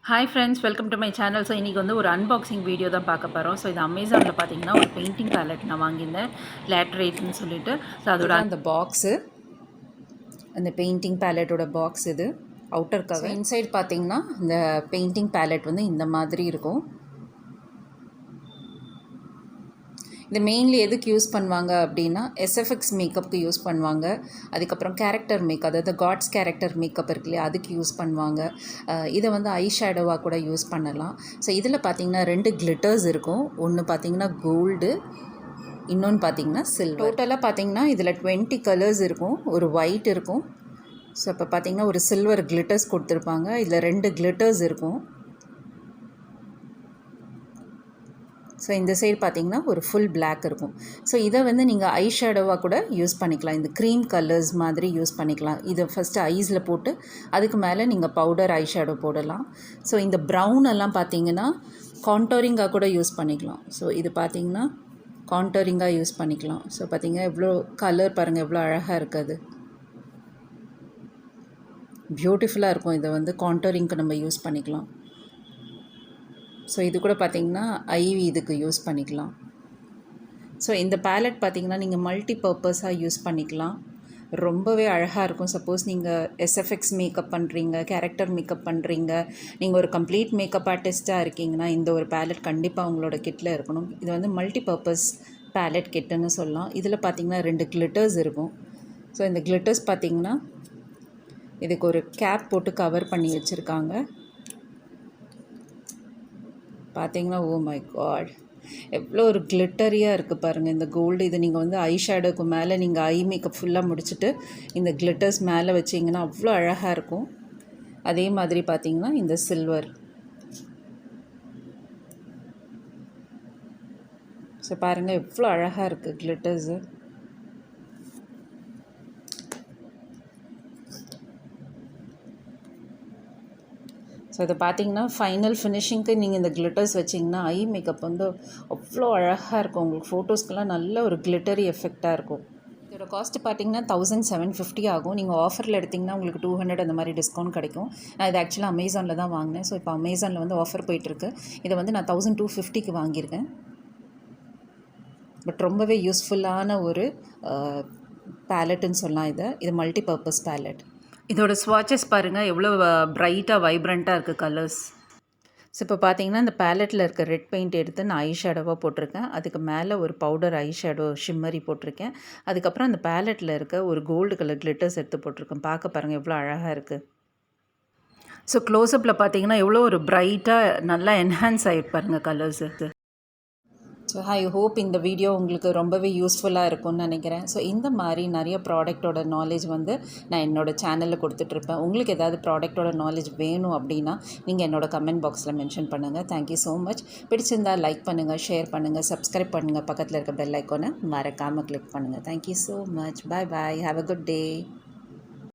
Hi friends, welcome to my channel. So இன்றைக்கி வந்து ஒரு அன்பாக்சிங் வீடியோ தான் பார்க்க போகிறோம். ஸோ இது அமேசானில் பார்த்தீங்கன்னா ஒரு பெயிண்டிங் பேலட் நான் வாங்கியிருந்தேன், லேட்ரேட்னு சொல்லிட்டு. ஸோ அதோட அந்த பாக்ஸு, அந்த பெயிண்டிங் பேலட்டோட பாக்ஸ் இது அவுட்டர் கவர். இன்சைட் பார்த்தீங்கன்னா இந்த பெயிண்டிங் பேலட் வந்து இந்த மாதிரி இருக்கும். இது மெயின்லி எதுக்கு யூஸ் பண்ணுவாங்க அப்படின்னா எஸ்எஃப்எக்ஸ் மேக்கப்புக்கு யூஸ் பண்ணுவாங்க. அதுக்கப்புறம் கேரக்டர் மேக்கப், அதாவது காட்ஸ் கேரக்டர் மேக்கப் இருக்கு இல்லையா, அதுக்கு யூஸ் பண்ணுவாங்க. இதை வந்து ஐ ஷேடோவாக கூட யூஸ் பண்ணலாம். ஸோ இதில் பார்த்திங்கன்னா 2 கிளிட்டர்ஸ் இருக்கும். ஒன்று பார்த்திங்கன்னா கோல்டு, இன்னொன்று பார்த்திங்கன்னா சில்வர். டோட்டலாக பார்த்திங்கன்னா இதில் 20 கலர்ஸ் இருக்கும். ஒரு ஒயிட் இருக்கும். ஸோ இப்போ பார்த்திங்கன்னா ஒரு சில்வர் கிளிட்டர்ஸ் கொடுத்துருப்பாங்க. இதில் 2 கிளிட்டர்ஸ் இருக்கும். ஸோ இந்த சைடு பார்த்திங்கன்னா ஒரு ஃபுல் பிளாக் இருக்கும். ஸோ இதை வந்து நீங்கள் ஐ ஷேடோவாக கூட யூஸ் பண்ணிக்கலாம். இந்த க்ரீம் கலர்ஸ் மாதிரி யூஸ் பண்ணிக்கலாம். இதை ஃபஸ்ட்டு ஐஸில் போட்டு அதுக்கு மேலே நீங்கள் பவுடர் ஐ ஷேடோ போடலாம். ஸோ இந்த ப்ரௌன் எல்லாம் பார்த்திங்கன்னா கான்டோரிங்காக கூட யூஸ் பண்ணிக்கலாம். ஸோ இது பார்த்திங்கன்னா கான்டோரிங்காக யூஸ் பண்ணிக்கலாம். ஸோ பார்த்திங்கன்னா எவ்வளோ கலர் பாருங்கள், எவ்வளோ அழகாக இருக்குது, பியூட்டிஃபுல்லாக இருக்கும். இதை வந்து கான்டோரிங்க்கு நம்ம யூஸ் பண்ணிக்கலாம். ஸோ இது கூட பார்த்திங்கன்னா இதுக்கு யூஸ் பண்ணிக்கலாம். ஸோ இந்த பேலட் பார்த்திங்கன்னா நீங்கள் மல்டி பர்பஸாக யூஸ் பண்ணிக்கலாம். ரொம்பவே அழகாக இருக்கும். சப்போஸ் நீங்கள் எஸ்எஃப்எக்ஸ் மேக்கப் பண்ணுறீங்க, கேரக்டர் மேக்கப் பண்ணுறீங்க, நீங்கள் ஒரு கம்ப்ளீட் மேக்கப் ஆர்டிஸ்ட்டாக இருக்கீங்கன்னா இந்த ஒரு பேலட் கண்டிப்பாக உங்களோட கிட்டில் இருக்கணும். இது வந்து மல்டி பர்பஸ் பேலட் கிட்டுன்னு சொல்லலாம். இதில் பார்த்திங்கன்னா 2 கிளிட்டர்ஸ் இருக்கும். ஸோ இந்த கிளிட்டர்ஸ் பார்த்திங்கன்னா இதுக்கு ஒரு கேப் போட்டு கவர் பண்ணி வச்சுருக்காங்க. பார்த்தீங்கன்னா ஓ மை காட், எவ்வளோ ஒரு கிளிட்டரியாக இருக்குது பாருங்கள் இந்த கோல்டு. இது நீங்கள் வந்து ஐ ஷேடோக்கு மேலே நீங்கள் ஐ மேக்கப் ஃபுல்லாக முடிச்சுட்டு இந்த கிளிட்டர்ஸ் மேலே வச்சிங்கன்னா அவ்வளோ அழகாக இருக்கும். அதே மாதிரி பார்த்தீங்கன்னா இந்த சில்வர். ஸோ பாருங்கள் எவ்வளோ அழகாக இருக்குது கிளிட்டர்ஸு. ஸோ இதை பார்த்தீங்கன்னா ஃபைனல் ஃபினிஷிங்க்கு நீங்கள் இந்த கிளிட்டர்ஸ் வச்சிங்கன்னா ஐ மேக்கப் வந்து அவ்வளோ அழகாக இருக்கும். உங்களுக்கு ஃபோட்டோஸ்க்கெல்லாம் நல்ல ஒரு கிளிட்டரி எஃபெக்டாக இருக்கும். இதோட காஸ்ட்டு பார்த்தீங்கன்னா 1750 ஆகும். நீங்கள் ஆஃபரில் எடுத்திங்கன்னா உங்களுக்கு 200 அந்த மாதிரி டிஸ்கவுண்ட் கிடைக்கும். நான் இது ஆக்சுவலாக அமேசானில் தான் வாங்கினேன். ஸோ இப்போ அமேசானில் வந்து ஆஃபர் போயிட்டுருக்கு. இதை வந்து நான் 1250க்கு வாங்கியிருக்கேன். பட் ரொம்பவே யூஸ்ஃபுல்லான ஒரு பேலட்டுன்னு சொல்லலாம். இது மல்டி பர்பஸ் பேலட். இதோட ஸ்வாட்சஸ் பாருங்கள் எவ்வளோ ப்ரைட்டாக வைப்ரண்ட்டாக இருக்குது கலர்ஸ். ஸோ இப்போ பார்த்தீங்கன்னா இந்த பேலட்டில் இருக்க ரெட் பெயிண்ட் எடுத்து நான் ஐ ஷேடோவாக போட்டிருக்கேன். அதுக்கு மேலே ஒரு பவுடர் ஐ ஷேடோ ஷிம்மரி போட்டிருக்கேன். அதுக்கப்புறம் அந்த பேலட்டில் இருக்க ஒரு கோல்டு கலர் கிளிட்டர்ஸ் எடுத்து போட்டிருக்கேன். பார்க்க பாருங்கள் எவ்வளோ அழகாக இருக்குது. ஸோ க்ளோஸ்அப்பில் பார்த்தீங்கன்னா எவ்வளோ ஒரு ப்ரைட்டாக நல்லா என்ஹான்ஸ் ஆகிட்டு பாருங்கள் கலர்ஸு. ஸோ ஐ ஹோப் இந்த வீடியோ உங்களுக்கு ரொம்பவே யூஸ்ஃபுல்லாக இருக்கும்னு நினைக்கிறேன். ஸோ இந்த மாதிரி நிறைய ப்ராடக்டோட நாலேஜ் வந்து நான் என்னோடய சேனலில் கொடுத்துட்ருப்பேன். உங்களுக்கு ஏதாவது ப்ராடக்டோட நாலேஜ் வேணும் அப்படின்னா நீங்கள் என்னோடய கமெண்ட் பாக்ஸில் மென்ஷன் பண்ணுங்கள். Thank you so much. பிடிச்சிருந்தால் லைக் பண்ணுங்கள், ஷேர் பண்ணுங்கள், சப்ஸ்கிரைப் பண்ணுங்கள், பக்கத்தில் இருக்க பெல் ஐக்கானை மறக்காமல் கிளிக் பண்ணுங்கள். Thank you so much. Bye bye. Have a good day.